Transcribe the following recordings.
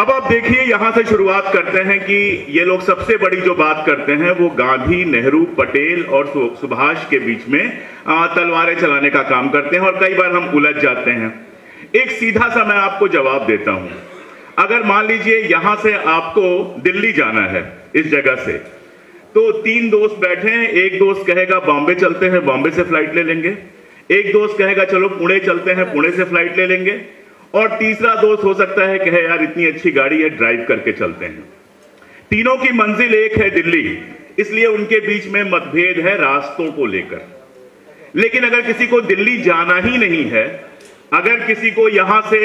अब आप देखिए, यहां से शुरुआत करते हैं कि ये लोग सबसे बड़ी जो बात करते हैं वो गांधी, नेहरू, पटेल और सुभाष के बीच में तलवारें चलाने का काम करते हैं और कई बार हम उलझ जाते हैं। एक सीधा सा मैं आपको जवाब देता हूं। अगर मान लीजिए यहां से आपको दिल्ली जाना है इस जगह से, तो 3 दोस्त बैठे हैं। एक दोस्त कहेगा बॉम्बे चलते हैं, बॉम्बे से फ्लाइट ले लेंगे। एक दोस्त कहेगा चलो पुणे चलते हैं, पुणे से फ्लाइट ले लेंगे। और तीसरा दोस्त हो सकता है कहे यार इतनी अच्छी गाड़ी है, ड्राइव करके चलते हैं। तीनों की मंजिल एक है, दिल्ली, इसलिए उनके बीच में मतभेद है रास्तों को लेकर। लेकिन अगर किसी को दिल्ली जाना ही नहीं है, अगर किसी को यहां से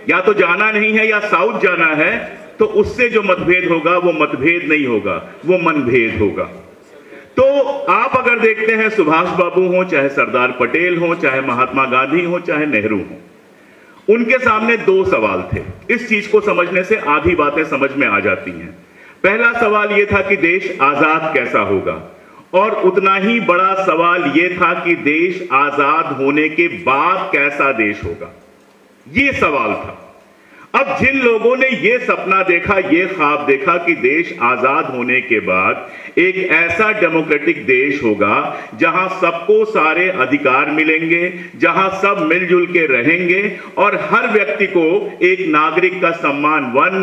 या तो जाना नहीं है या साउथ जाना है, तो उससे जो मतभेद होगा वो मतभेद नहीं होगा, वो मनभेद होगा। तो आप अगर देखते हैं सुभाष बाबू हो, चाहे सरदार पटेल हो, चाहे महात्मा गांधी हो, चाहे नेहरू हो, उनके सामने 2 सवाल थे। इस चीज को समझने से आधी बातें समझ में आ जाती हैं। पहला सवाल यह था कि देश आजाद कैसा होगा, और उतना ही बड़ा सवाल यह था कि देश आजाद होने के बाद कैसा देश होगा। यह सवाल था। अब जिन लोगों ने यह सपना देखा, यह ख्वाब देखा कि देश आजाद होने के बाद एक ऐसा डेमोक्रेटिक देश होगा जहां सबको सारे अधिकार मिलेंगे, जहां सब मिलजुल के रहेंगे और हर व्यक्ति को एक नागरिक का सम्मान, 1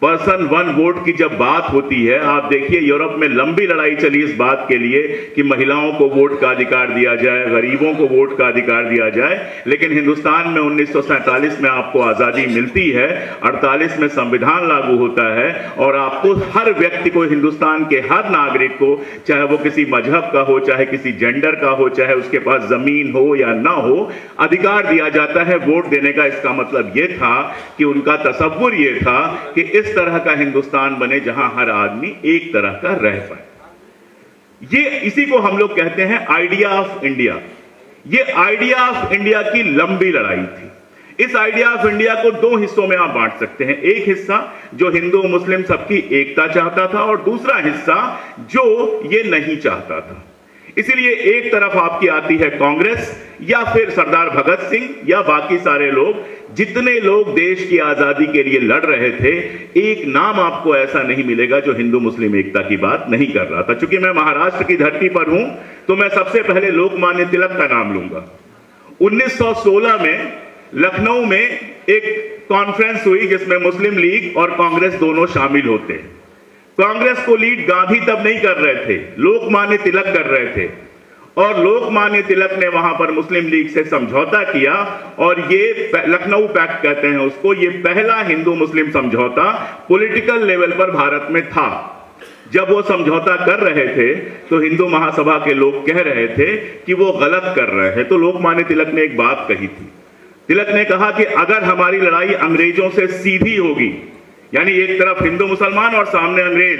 पर्सन 1 वोट की जब बात होती है, आप देखिए यूरोप में लंबी लड़ाई चली इस बात के लिए कि महिलाओं को वोट का अधिकार दिया जाए, गरीबों को वोट का अधिकार दिया जाए। लेकिन हिंदुस्तान में 1947 में आपको आजादी मिलती है, 48 में संविधान लागू होता है और आपको हर व्यक्ति को, हिंदुस्तान के हर नागरिक को, चाहे वो किसी मजहब का हो, चाहे किसी जेंडर का हो, चाहे उसके पास जमीन हो या ना हो, अधिकार दिया जाता है वोट देने का। इसका मतलब यह था कि उनका तसव्वुर यह था कि इस तरह का हिंदुस्तान बने जहां हर आदमी एक तरह का रह पाए। ये इसी को हम लोग कहते हैं आइडिया ऑफ इंडिया। ये आइडिया ऑफ इंडिया की लंबी लड़ाई थी। इस आइडिया ऑफ इंडिया को 2 हिस्सों में आप बांट सकते हैं। एक हिस्सा जो हिंदू मुस्लिम सबकी एकता चाहता था और दूसरा हिस्सा जो ये नहीं चाहता था। इसीलिए एक तरफ आपकी आती है कांग्रेस या फिर सरदार भगत सिंह या बाकी सारे लोग, जितने लोग देश की आजादी के लिए लड़ रहे थे, एक नाम आपको ऐसा नहीं मिलेगा जो हिंदू मुस्लिम एकता की बात नहीं कर रहा था। चूंकि मैं महाराष्ट्र की धरती पर हूं तो मैं सबसे पहले लोकमान्य तिलक का नाम लूंगा। 1916 में लखनऊ में एक कॉन्फ्रेंस हुई जिसमें मुस्लिम लीग और कांग्रेस दोनों शामिल होते हैं। कांग्रेस को लीड गांधी तब नहीं कर रहे थे, लोकमान्य तिलक कर रहे थे। और लोकमान्य तिलक ने वहां पर मुस्लिम लीग से समझौता किया और ये लखनऊ पैक्ट कहते हैं उसको, ये पहला हिंदू मुस्लिम समझौता पॉलिटिकल लेवल पर भारत में था। जब वो समझौता कर रहे थे तो हिंदू महासभा के लोग कह रहे थे कि वो गलत कर रहे हैं। तो लोकमान्य तिलक ने एक बात कही थी। तिलक ने कहा कि अगर हमारी लड़ाई अंग्रेजों से सीधी होगी, यानी एक तरफ हिंदू मुसलमान और सामने अंग्रेज,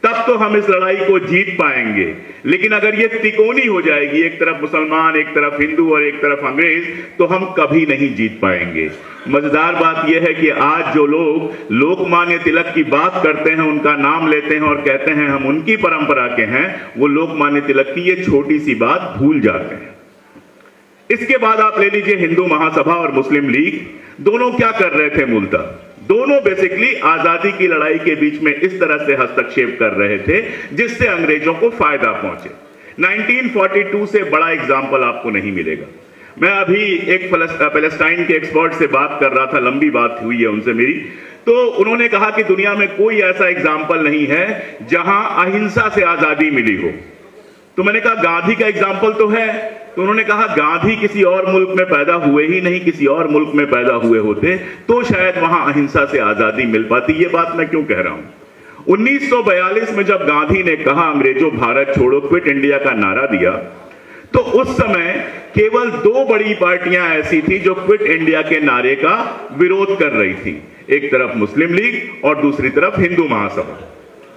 तब तो हम इस लड़ाई को जीत पाएंगे। लेकिन अगर ये तिकोनी हो जाएगी, एक तरफ मुसलमान, एक तरफ हिंदू और एक तरफ अंग्रेज, तो हम कभी नहीं जीत पाएंगे। मजेदार बात यह है कि आज जो लोग लोकमान्य तिलक की बात करते हैं, उनका नाम लेते हैं और कहते हैं हम उनकी परंपरा के हैं, वो लोकमान्य तिलक की ये छोटी सी बात भूल जाते हैं। इसके बाद आप ले लीजिए हिंदू महासभा और मुस्लिम लीग, दोनों क्या कर रहे थे मूलतः? दोनों बेसिकली आजादी की लड़ाई के बीच में इस तरह से हस्तक्षेप कर रहे थे जिससे अंग्रेजों को फायदा पहुंचे। 1942 से बड़ा एग्जाम्पल आपको नहीं मिलेगा। मैं अभी एक पैलेस्टाइन के एक्सपर्ट से बात कर रहा था, लंबी बात हुई है उनसे मेरी, तो उन्होंने कहा कि दुनिया में कोई ऐसा एग्जाम्पल नहीं है जहां अहिंसा से आजादी मिली हो। तो मैंने कहा गांधी का एग्जाम्पल तो है। तो उन्होंने कहा गांधी किसी और मुल्क में पैदा हुए ही नहीं, किसी और मुल्क में पैदा हुए होते तो शायद वहां अहिंसा से आजादी मिल पाती। ये बात मैं क्यों कह रहा हूं? 1942 में जब गांधी ने कहा अंग्रेजों भारत छोड़ो, क्विट इंडिया का नारा दिया, तो उस समय केवल 2 बड़ी पार्टियां ऐसी थी जो क्विट इंडिया के नारे का विरोध कर रही थी। एक तरफ मुस्लिम लीग और दूसरी तरफ हिंदू महासभा।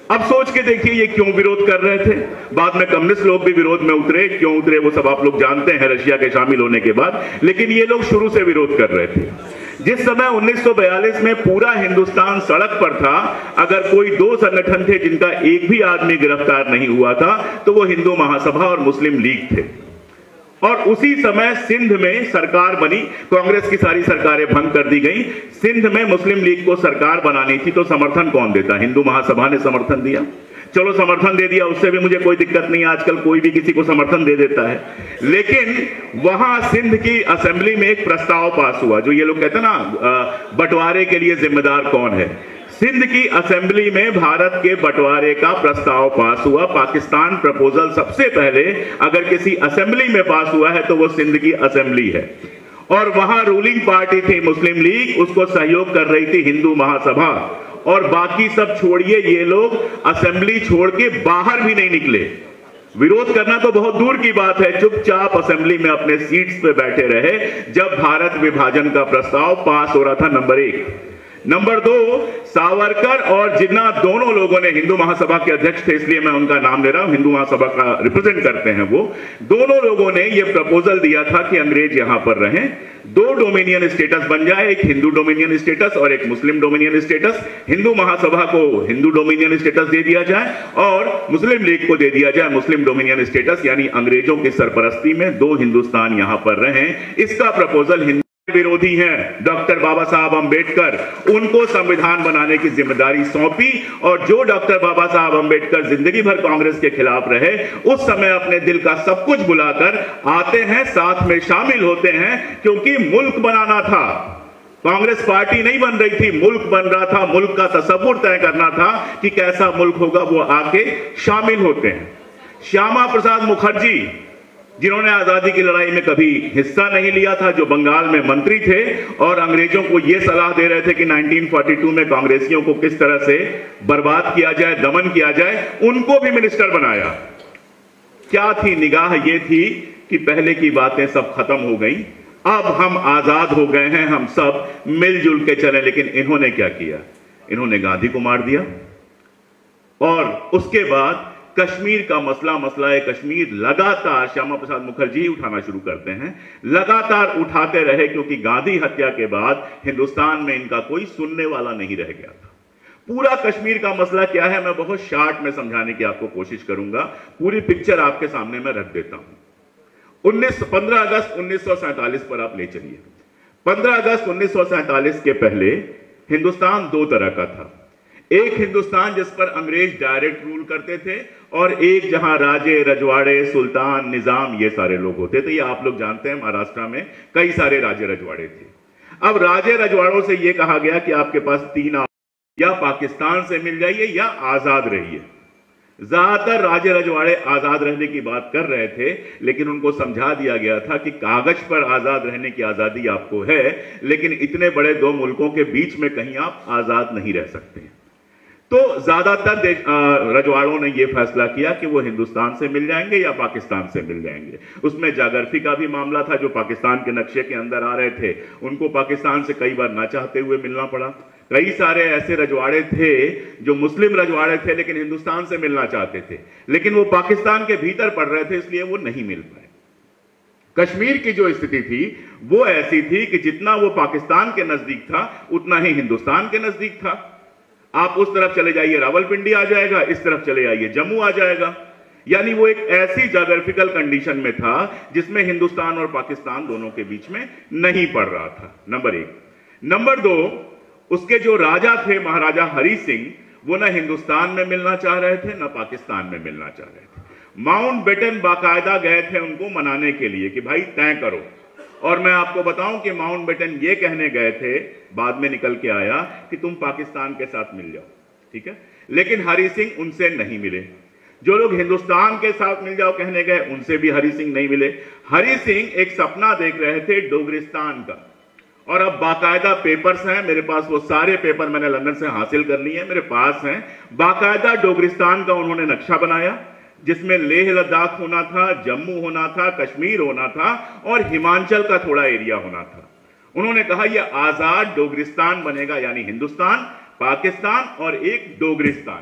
अब सोच के देखिए ये क्यों विरोध कर रहे थे। बाद में कम्युनिस्ट लोग भी विरोध में उतरे, क्यों उतरे वो सब आप लोग जानते हैं रशिया के शामिल होने के बाद, लेकिन ये लोग शुरू से विरोध कर रहे थे। जिस समय 1942 में पूरा हिंदुस्तान सड़क पर था, अगर कोई 2 संगठन थे जिनका एक भी आदमी गिरफ्तार नहीं हुआ था तो वो हिंदू महासभा और मुस्लिम लीग थे। और उसी समय सिंध में सरकार बनी, कांग्रेस की सारी सरकारें भंग कर दी गई, सिंध में मुस्लिम लीग को सरकार बनानी थी, तो समर्थन कौन देता? हिंदू महासभा ने समर्थन दिया। चलो समर्थन दे दिया, उससे भी मुझे कोई दिक्कत नहीं, आजकल कोई भी किसी को समर्थन दे देता है। लेकिन वहां सिंध की असेंबली में एक प्रस्ताव पास हुआ, जो ये लोग कहते हैं ना बंटवारे के लिए जिम्मेदार कौन है। सिंध की असेंबली में भारत के बंटवारे का प्रस्ताव पास हुआ। पाकिस्तान प्रपोजल सबसे पहले अगर किसी असेंबली में पास हुआ है तो वो सिंध की असेंबली है, और वहां रूलिंग पार्टी थी मुस्लिम लीग, उसको सहयोग कर रही थी हिंदू महासभा, और बाकी सब छोड़िए, ये लोग असेंबली छोड़ के बाहर भी नहीं निकले। विरोध करना तो बहुत दूर की बात है, चुपचाप असेंबली में अपने सीट्स पे बैठे रहे जब भारत विभाजन का प्रस्ताव पास हो रहा था। नंबर 1। नंबर 2, सावरकर और जिन्ना दोनों लोगों ने, हिंदू महासभा के अध्यक्ष थे इसलिए मैं उनका नाम ले रहा हूं, हिंदू महासभा का रिप्रेजेंट करते हैं वो, दोनों लोगों ने यह प्रपोजल दिया था कि अंग्रेज यहां पर रहें, 2 डोमिनियन स्टेटस बन जाए, एक हिंदू डोमिनियन स्टेटस और एक मुस्लिम डोमिनियन स्टेटस। हिंदू महासभा को हिंदू डोमिनियन स्टेटस दे दिया जाए और मुस्लिम लीग को दे दिया जाए मुस्लिम डोमिनियन स्टेटस, यानी अंग्रेजों की सरपरस्ती में 2 हिंदुस्तान यहां पर रहें। इसका प्रपोजल हिंदू विरोधी हैं डॉक्टर बाबा साहब अंबेडकर, उनको संविधान बनाने की जिम्मेदारी सौंपी, और जो डॉक्टर बाबा साहब अंबेडकर जिंदगी भर कांग्रेस के खिलाफ रहे, उस समय अपने दिल का सब कुछ भुलाकर आते हैं, साथ में शामिल होते हैं, क्योंकि मुल्क बनाना था। कांग्रेस पार्टी नहीं बन रही थी, मुल्क बन रहा था, मुल्क का तसव्वुर तय करना था कि कैसा मुल्क होगा, वो आके शामिल होते हैं। श्यामा प्रसाद मुखर्जी, जिन्होंने आजादी की लड़ाई में कभी हिस्सा नहीं लिया था, जो बंगाल में मंत्री थे और अंग्रेजों को यह सलाह दे रहे थे कि 1942 में कांग्रेसियों को किस तरह से बर्बाद किया जाए, दमन किया जाए, उनको भी मिनिस्टर बनाया। क्या थी निगाह? ये थी कि पहले की बातें सब खत्म हो गई, अब हम आजाद हो गए हैं, हम सब मिलजुल के चले। लेकिन इन्होंने क्या किया? इन्होंने गांधी को मार दिया, और उसके बाद कश्मीर का मसला कश्मीर लगातार श्यामा प्रसाद मुखर्जी उठाना शुरू करते हैं, लगातार उठाते रहे, क्योंकि गांधी हत्या के बाद हिंदुस्तान में इनका कोई सुनने वाला नहीं रह गया था। पूरा कश्मीर का मसला क्या है, मैं बहुत शार्ट में समझाने की आपको कोशिश करूंगा, पूरी पिक्चर आपके सामने मैं रख देता हूं। 15 अगस्त 1947 पर आप ले चलिए। 15 अगस्त 1947 के पहले हिंदुस्तान 2 तरह का था। एक हिंदुस्तान जिस पर अंग्रेज डायरेक्ट रूल करते थे, और एक जहां राजे, रजवाड़े, सुल्तान, निजाम, ये सारे लोग होते थे। ये आप लोग जानते हैं, महाराष्ट्र में कई सारे राजे रजवाड़े थे। अब राजे रजवाड़ों से यह कहा गया कि आपके पास 3 या पाकिस्तान से मिल जाइए या आजाद रहिए। ज्यादातर राजे रजवाड़े आजाद रहने की बात कर रहे थे, लेकिन उनको समझा दिया गया था कि कागज पर आजाद रहने की आजादी आपको है, लेकिन इतने बड़े 2 मुल्कों के बीच में कहीं आप आजाद नहीं रह सकते। तो ज्यादातर रजवाड़ों ने यह फैसला किया कि वो हिंदुस्तान से मिल जाएंगे या पाकिस्तान से मिल जाएंगे। उसमें जागरफी का भी मामला था, जो पाकिस्तान के नक्शे के अंदर आ रहे थे, उनको पाकिस्तान से कई बार ना चाहते हुए मिलना पड़ा। कई सारे ऐसे रजवाड़े थे जो मुस्लिम रजवाड़े थे, लेकिन हिंदुस्तान से मिलना चाहते थे, लेकिन वो पाकिस्तान के भीतर पड़ रहे थे, इसलिए वो नहीं मिल पाए। कश्मीर की जो स्थिति थी वो ऐसी थी कि जितना वो पाकिस्तान के नजदीक था, उतना ही हिंदुस्तान के नजदीक था। आप उस तरफ चले जाइए रावलपिंडी आ जाएगा, इस तरफ चले जाइए जम्मू आ जाएगा। यानी वो एक ऐसी ज्योग्राफिकल कंडीशन में था जिसमें हिंदुस्तान और पाकिस्तान दोनों के बीच में नहीं पड़ रहा था। नंबर 1। नंबर 2, उसके जो राजा थे महाराजा हरि सिंह, वो ना हिंदुस्तान में मिलना चाह रहे थे, ना पाकिस्तान में मिलना चाह रहे थे। माउंटबेटन बाकायदा गए थे उनको मनाने के लिए कि भाई तय करो। और मैं आपको बताऊं कि माउंटबेटन ये कहने गए थे, बाद में निकल के आया कि तुम पाकिस्तान के साथ मिल जाओ, ठीक है। लेकिन हरि सिंह उनसे नहीं मिले। जो लोग हिंदुस्तान के साथ मिल जाओ कहने गए, उनसे भी हरि सिंह नहीं मिले। हरि सिंह एक सपना देख रहे थे डोगरिस्तान का, और अब बाकायदा पेपर्स हैं मेरे पास, वो सारे पेपर मैंने लंदन से हासिल कर लिए हैं, मेरे पास हैं। बाकायदा डोगरिस्तान का उन्होंने नक्शा बनाया, जिसमें लेह लद्दाख होना था, जम्मू होना था, कश्मीर होना था, और हिमाचल का थोड़ा एरिया होना था। उन्होंने कहा यह आजाद डोगरिस्तान बनेगा, यानी हिंदुस्तान, पाकिस्तान और एक डोगरिस्तान।